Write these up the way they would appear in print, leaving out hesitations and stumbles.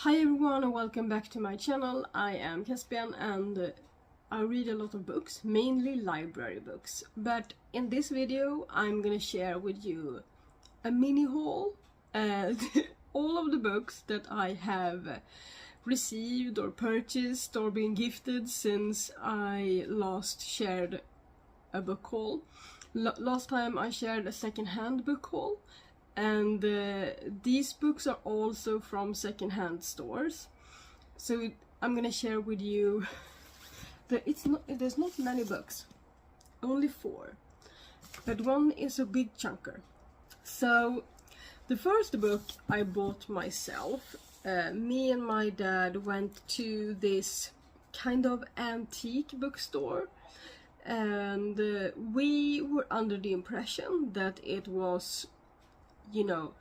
Hi everyone and welcome back to my channel. I am Caspian and I read a lot of books, mainly library books. But in this video I'm gonna share with you a mini haul and all of the books that I have received or purchased or been gifted since I last shared a book haul. Last time I shared a secondhand book haul. And these books are also from secondhand stores. So I'm gonna share with you that there's not many books, only 4, but one is a big chunker. So the first book I bought myself. Me and my dad went to this kind of antique bookstore, and we were under the impression that it was, you know,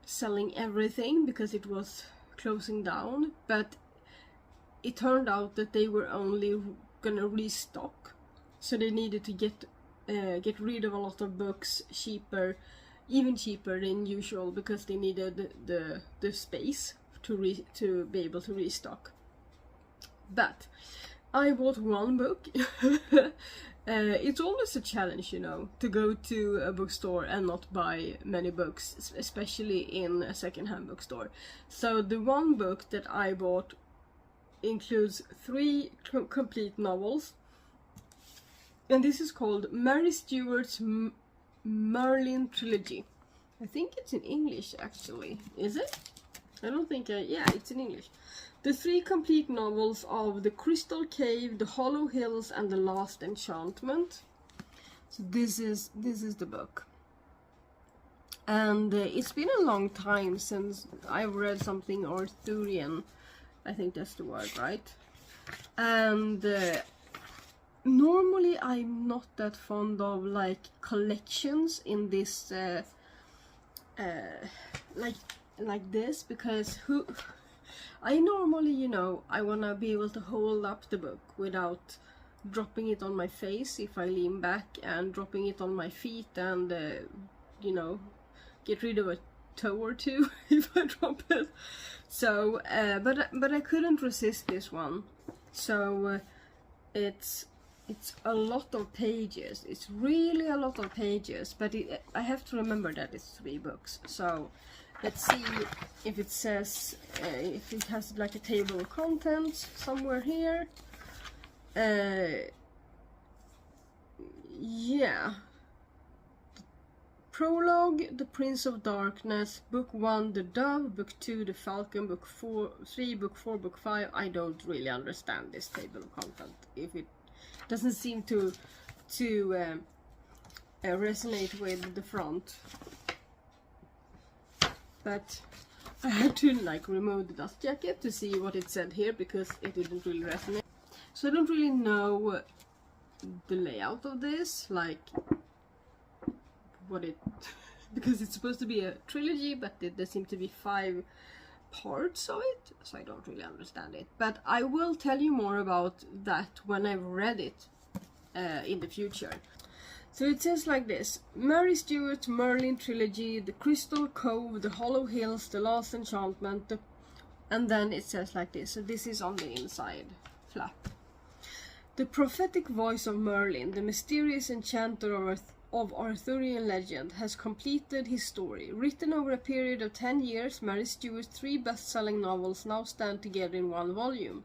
selling everything because it was closing down, but it turned out that they were only gonna restock, so they needed to get rid of a lot of books cheaper, even cheaper than usual, because they needed the space to be able to restock. But I bought one book. It's always a challenge, you know, to go to a bookstore and not buy many books, especially in a secondhand bookstore. So the one book that I bought includes 3 complete novels, and this is called Mary Stewart's Merlin Trilogy. I think it's in English, actually. Is it? I don't think yeah, it's in English. The 3 complete novels of The Crystal Cave, The Hollow Hills, and The Last Enchantment. So this is the book. And it's been a long time since I've read something Arthurian. I think that's the word, right? And normally I'm not that fond of like collections in this like this, because I normally, you know, I wanna be able to hold up the book without dropping it on my face if I lean back, and dropping it on my feet, and you know, get rid of a toe or two if I drop it. So but I couldn't resist this one. So it's a lot of pages. It's really a lot of pages, but I have to remember that it's 3 books. So let's see if it says, if it has like a table of contents somewhere here. Yeah. Prologue, The Prince of Darkness, Book 1, The Dove, Book 2, The Falcon, Book 3, Book 4, Book 5. I don't really understand this table of content. If it doesn't seem to resonate with the front. But I had to like remove the dust jacket to see what it said here, because it didn't really resonate. So I don't really know the layout of this, like what it, because it's supposed to be a trilogy, but there seem to be 5 parts of it, so I don't really understand it. But I will tell you more about that when I've read it in the future. So it says like this: Mary Stewart's Merlin Trilogy, The Crystal Cove, The Hollow Hills, The Last Enchantment, and then it says like this. So this is on the inside flap. The prophetic voice of Merlin, the mysterious enchanter of Arthurian legend, has completed his story. Written over a period of 10 years, Mary Stewart's 3 best-selling novels now stand together in one volume.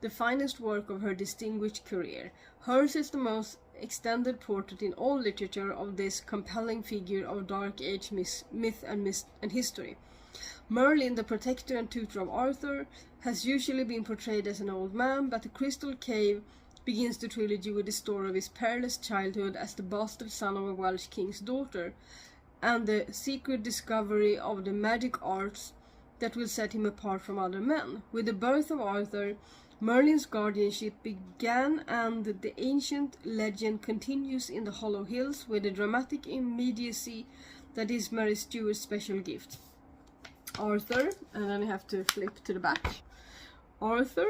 The finest work of her distinguished career. Hers is the most extended portrait in all literature of this compelling figure of Dark Age myth and history. Merlin, the protector and tutor of Arthur, has usually been portrayed as an old man, but The Crystal Cave begins the trilogy with the story of his perilous childhood as the bastard son of a Welsh king's daughter, and the secret discovery of the magic arts that will set him apart from other men. With the birth of Arthur, Merlin's guardianship began, and the ancient legend continues in the Hollow Hills with the dramatic immediacy that is Mary Stewart's special gift. Arthur, and then you have to flip to the back. Arthur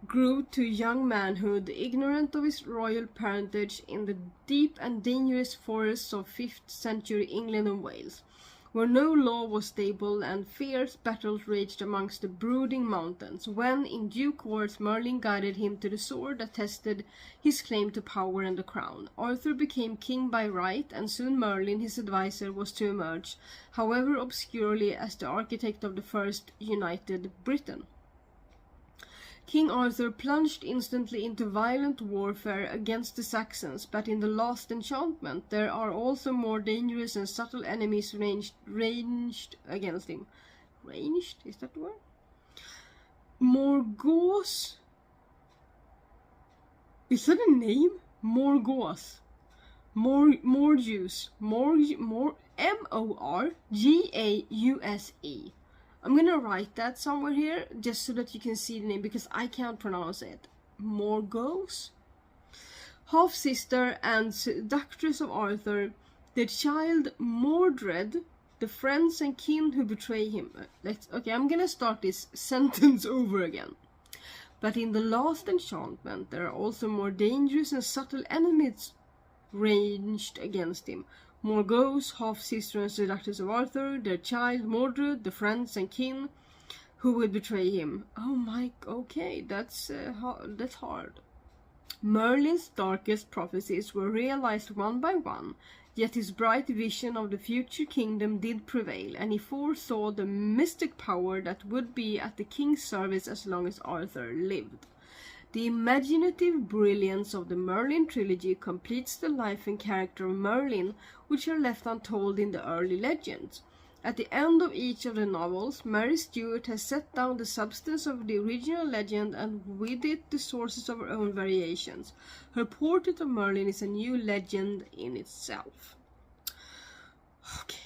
grew to young manhood, ignorant of his royal parentage, in the deep and dangerous forests of 5th century England and Wales. where no law was stable and fierce battles raged amongst the brooding mountains, when, in due course, Merlin guided him to the sword that tested his claim to power and the crown. Arthur became king by right, and soon Merlin, his adviser, was to emerge, however obscurely, as the architect of the first united Britain. King Arthur plunged instantly into violent warfare against the Saxons, but in the last enchantment there are also more dangerous and subtle enemies ranged against him. Ranged? Is that the word? Morgause? Is that a name? Morgause. Morgause. M-O-R-G-A-U-S-E. I'm gonna write that somewhere here, just so that you can see the name, because I can't pronounce it. Morgause? Half-sister and seductress of Arthur, the child Mordet, the friends and kin who betray him. Okay, I'm gonna start this sentence over again. But in the last enchantment, there are also more dangerous and subtle enemies ranged against him. Morgause, half-sister and seductress of Arthur, their child Mordred, the friends and kin who would betray him. Oh my, okay, that's hard. Merlin's darkest prophecies were realized one by one, yet his bright vision of the future kingdom did prevail, and he foresaw the mystic power that would be at the king's service as long as Arthur lived. The imaginative brilliance of the Merlin trilogy completes the life and character of Merlin, which are left untold in the early legends. At the end of each of the novels, Mary Stuart has set down the substance of the original legend and with it the sources of her own variations. Her portrait of Merlin is a new legend in itself. Okay.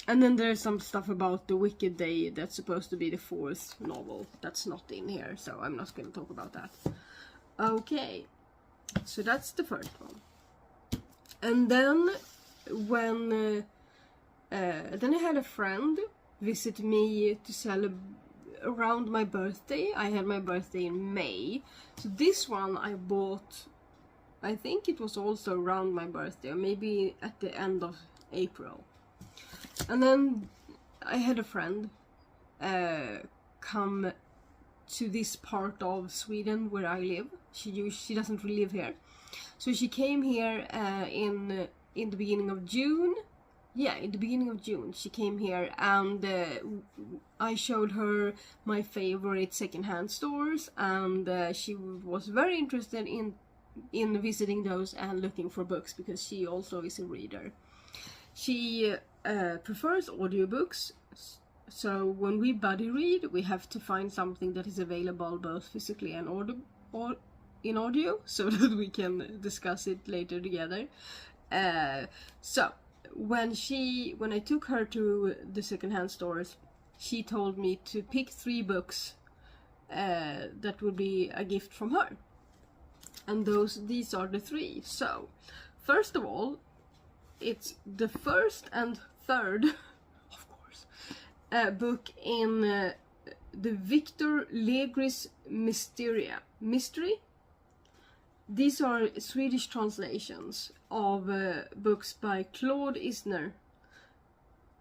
And then there's some stuff about the Wicked Day that's supposed to be the 4th novel. That's not in here, so I'm not going to talk about that. Okay, so that's the first one. And then when then I had a friend visit me to celebrate around my birthday. I had my birthday in May, so this one I bought, I think it was also around my birthday, or maybe at the end of April. And then I had a friend come to this part of Sweden where I live. She doesn't really live here, so she came here in the beginning of June. Yeah, in the beginning of June she came here, and I showed her my favorite secondhand stores, and she was very interested in visiting those and looking for books, because she also is a reader. She prefers audiobooks, so when we buddy read, we have to find something that is available both physically and in audio, so that we can discuss it later together. So when I took her to the secondhand stores, she told me to pick 3 books that would be a gift from her, and these are the 3. So first of all, it's the first and third, of course, book in the Victor Legris mystery. These are Swedish translations of books by Claude Izner.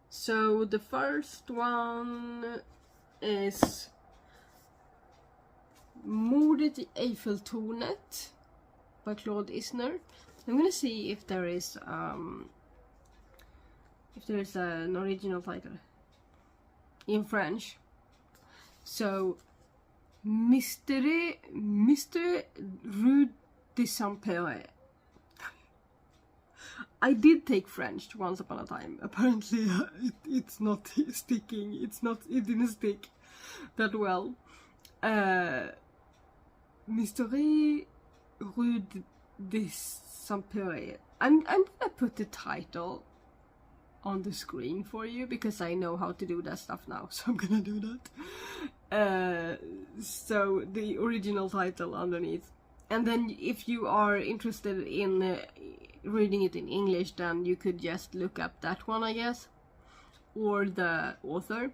So the first one is Mordet i Eiffeltornet by Claude Izner. I'm gonna see if there is an original title in French. So Mystery Rue de Saint-Péret. I did take French once upon a time. Apparently it's not sticking. It didn't stick that well. Mystery Rue de Saint-Péret. I'm gonna put the title on the screen for you, because I know how to do that stuff now, so I'm gonna do that. So the original title underneath. And then if you are interested in reading it in English, then you could just look up that one, I guess, or the author.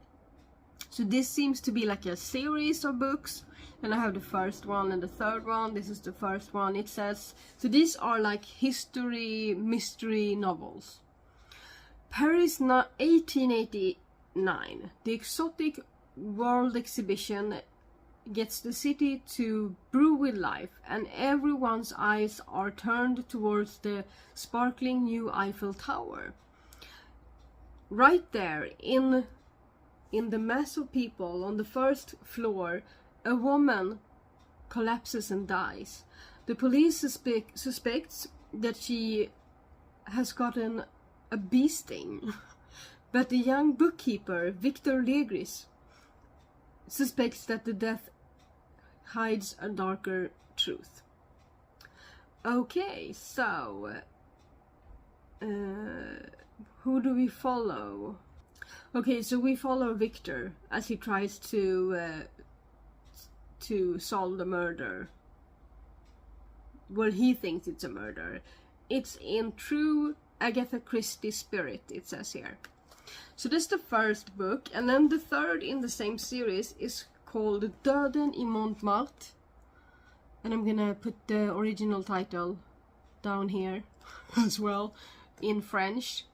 So this seems to be like a series of books, and I have the first one and the third one. This is the first one, it says. So these are like history mystery novels. Paris 1889. The exotic world exhibition gets the city to brew with life, and everyone's eyes are turned towards the sparkling new Eiffel Tower. Right there, in the mass of people on the first floor, a woman collapses and dies. The police suspects that she has gotten a bee sting, but the young bookkeeper, Victor Legris, suspects that the death hides a darker truth. Okay, so who do we follow? Okay, so we follow Victor as he tries to solve the murder. Well, he thinks it's a murder. It's in true Agatha Christie spirit, it says here. So this is the first book, and then the third in the same series is called Döden in Montmartre, and I'm gonna put the original title down here as well in French.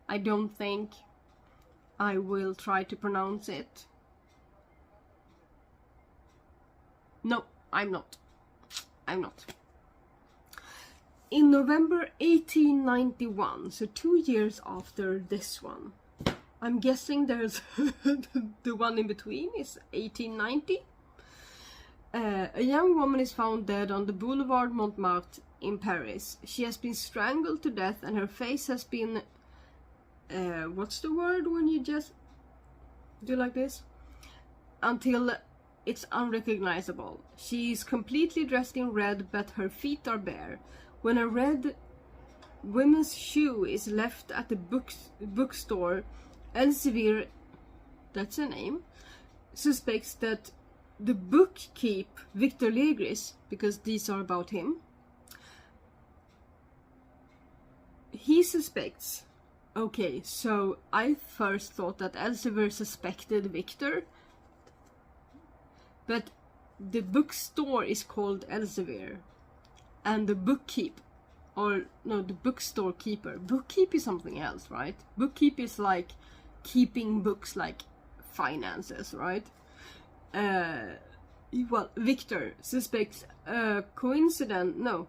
I don't think I will try to pronounce it. No, I'm not. In November 1891, so 2 years after this one. I'm guessing there's the one in between is 1890. A young woman is found dead on the Boulevard Montmartre in Paris. She has been strangled to death, and her face has been what's the word when you just do like this? Until it's unrecognizable. She is completely dressed in red, but her feet are bare. When a red women's shoe is left at the bookstore, Elizabeth, that's a name, suspects that the bookkeep, Victor Legris, because these are about him, he suspects. Okay, so I first thought that Elizabeth suspected Victor, but the bookstore is called Elizabeth, and the bookkeep, or no, the bookstore keeper. Bookkeep is something else, right? Bookkeep is like keeping books, like finances, right? Well, Victor suspects a coincidence, no,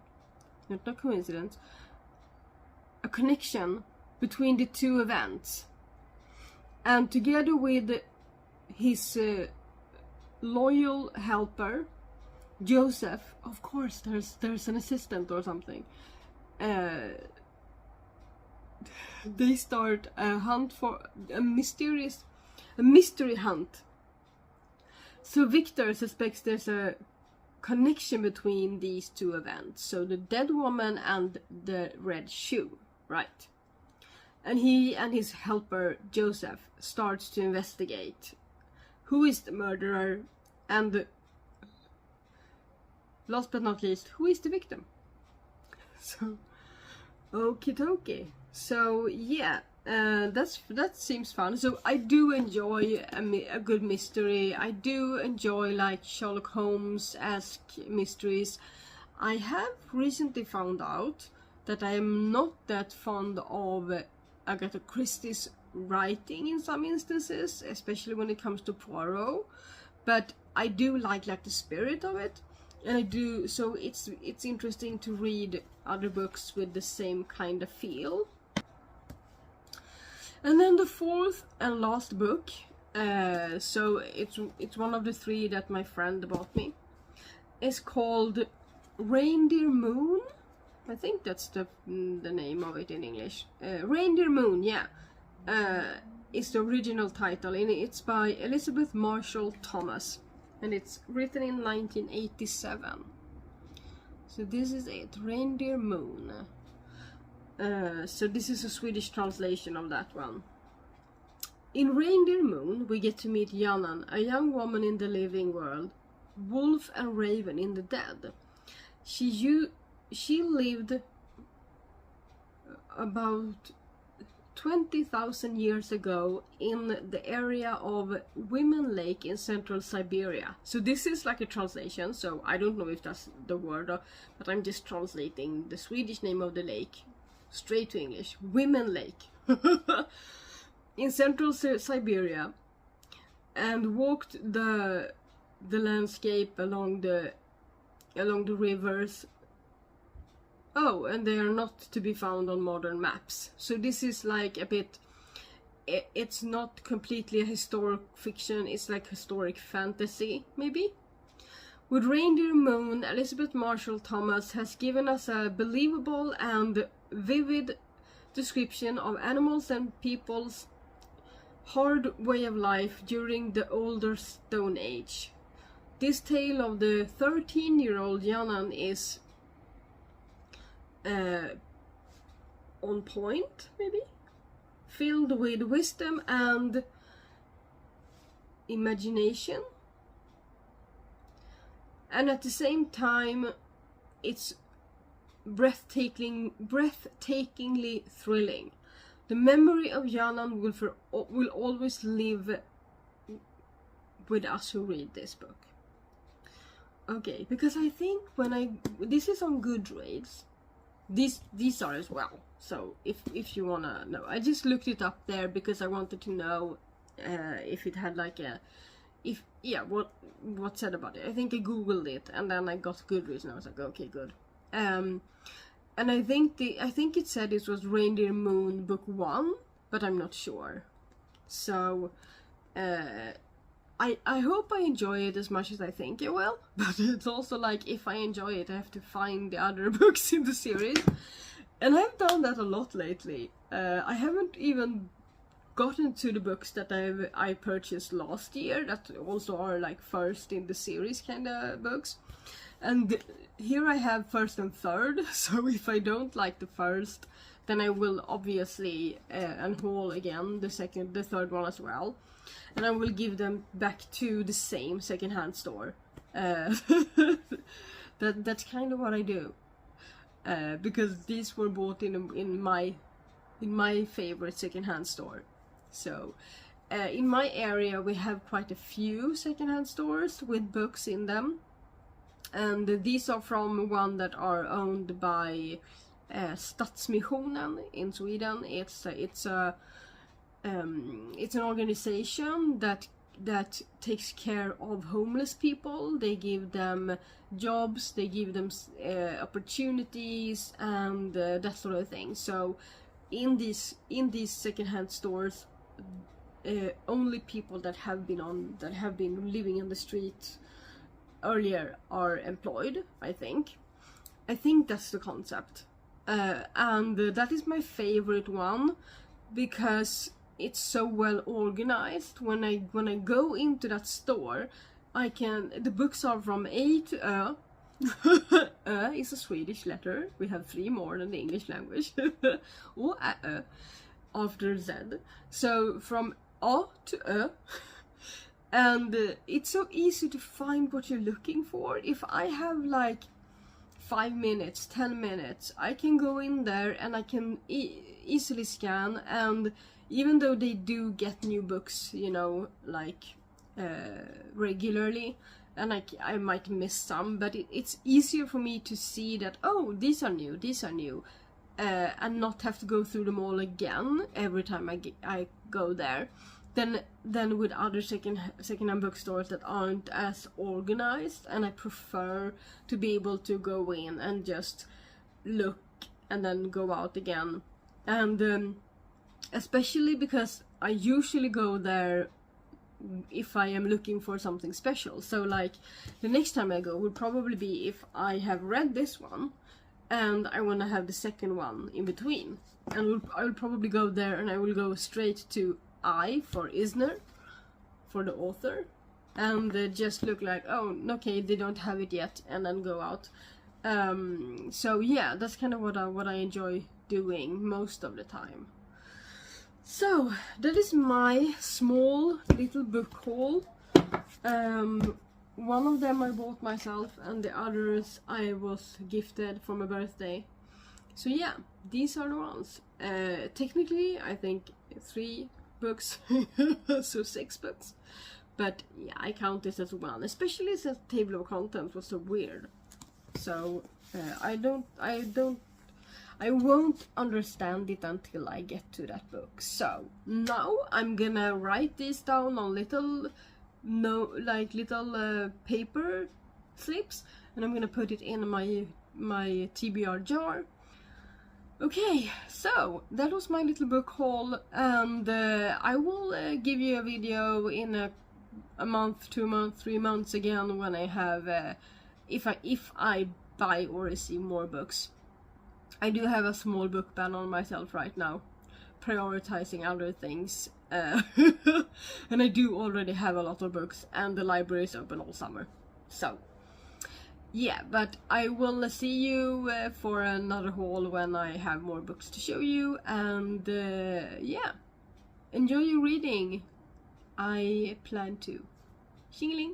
not coincidence, a connection between the two events. And together with his loyal helper, Joseph, of course there's an assistant or something, they start a hunt for a mystery hunt. So Victor suspects there's a connection between these two events, so the dead woman and the red shoe, right? And he and his helper Joseph starts to investigate who is the murderer, and last but not least, who is the victim. So, okie dokie. So yeah, that seems fun. So I do enjoy a good mystery. I do enjoy like Sherlock Holmes-esque mysteries. I have recently found out that I am not that fond of Agatha Christie's writing in some instances, especially when it comes to Poirot, but I do like the spirit of it, and I do, so it's interesting to read other books with the same kind of feel. And then the fourth and last book, so it's one of the three that my friend bought me, is called Reindeer Moon. I think that's the name of it in English. Reindeer Moon, yeah. Is the original title, and it's by Elizabeth Marshall Tomas, and it's written in 1987. So this is it, Reindeer Moon. So this is a Swedish translation of that one. In Reindeer Moon, we get to meet Jannan, a young woman in the living world, wolf and raven in the dead. She lived about 20,000 years ago in the area of Women Lake in central Siberia. So this is like a translation, so I don't know if that's the word, but I'm just translating the Swedish name of the lake straight to English, Women Lake, in central Siberia, and walked the landscape along the rivers. Oh, and they are not to be found on modern maps. So this is like a bit, it's not completely a historic fiction, it's like historic fantasy, maybe? With Reindeer Moon, Elizabeth Marshall Tomas has given us a believable and vivid description of animals and people's hard way of life during the older Stone Age. This tale of the 13-year-old Janan is on point, maybe? Filled with wisdom and imagination. And at the same time, it's breathtakingly thrilling. The memory of Janan will always live with us who read this book. Okay, because I think this is on Goodreads. These are as well. So if you wanna know, I just looked it up there because I wanted to know if it had like what said about it. I think I googled it and then I got Goodreads and I was like, okay, good. And I think it said it was Reindeer Moon book 1, but I'm not sure. So I hope I enjoy it as much as I think it will, but it's also like, if I enjoy it, I have to find the other books in the series. And I've done that a lot lately. I haven't even gotten to the books that I purchased last year, that also are like first in the series kind of books. And here I have first and third, so if I don't like the first, then I will obviously unhaul again the third one as well. And I will give them back to the same secondhand store. That's kind of what I do. Because these were bought in my favorite secondhand store. So in my area we have quite a few secondhand stores with books in them. And these are from one that are owned by Stadsmissionen in Sweden. It's an organization that takes care of homeless people. They give them jobs, they give them opportunities, and that sort of thing. So in these secondhand stores, only people that have been living in the street earlier are employed. I think that's the concept, and that is my favorite one because it's so well organized. When I go into that store, the books are from A to Ö. Ö is a Swedish letter. We have 3 more than the English language. O, Ä, Ö after Z. So from A to Ö. And it's so easy to find what you're looking for. If I have like 5 minutes, 10 minutes, I can go in there and I can easily scan. And even though they do get new books, you know, like regularly, and I might miss some, but it's easier for me to see that, oh, these are new, and not have to go through them all again every time I go there. Than with other secondhand bookstores that aren't as organized, and I prefer to be able to go in and just look and then go out again. And especially because I usually go there if I am looking for something special. So like the next time I go would probably be if I have read this one and I want to have the second one in between, and I will probably go there and I will go straight to I for Izner, for the author, and just look like, oh, okay, they don't have it yet, and then go out. So yeah, that's kind of what I enjoy doing most of the time. So that is my small little book haul. One of them I bought myself, and the others I was gifted for my birthday. So yeah, these are the ones. Technically, I think 3 books, so 6 books, but yeah, I count this as one, especially since the table of contents was so weird. So I I won't understand it until I get to that book. So now I'm gonna write these down on little paper slips, and I'm gonna put it in my TBR jar. Okay, so that was my little book haul, and I will give you a video in a month, 2 months, 3 months again when I have if I buy or receive more books. I do have a small book ban on myself right now, prioritizing other things, and I do already have a lot of books, and the library is open all summer. So yeah, but I will see you for another haul when I have more books to show you, and yeah, enjoy your reading. I plan to. Xingling!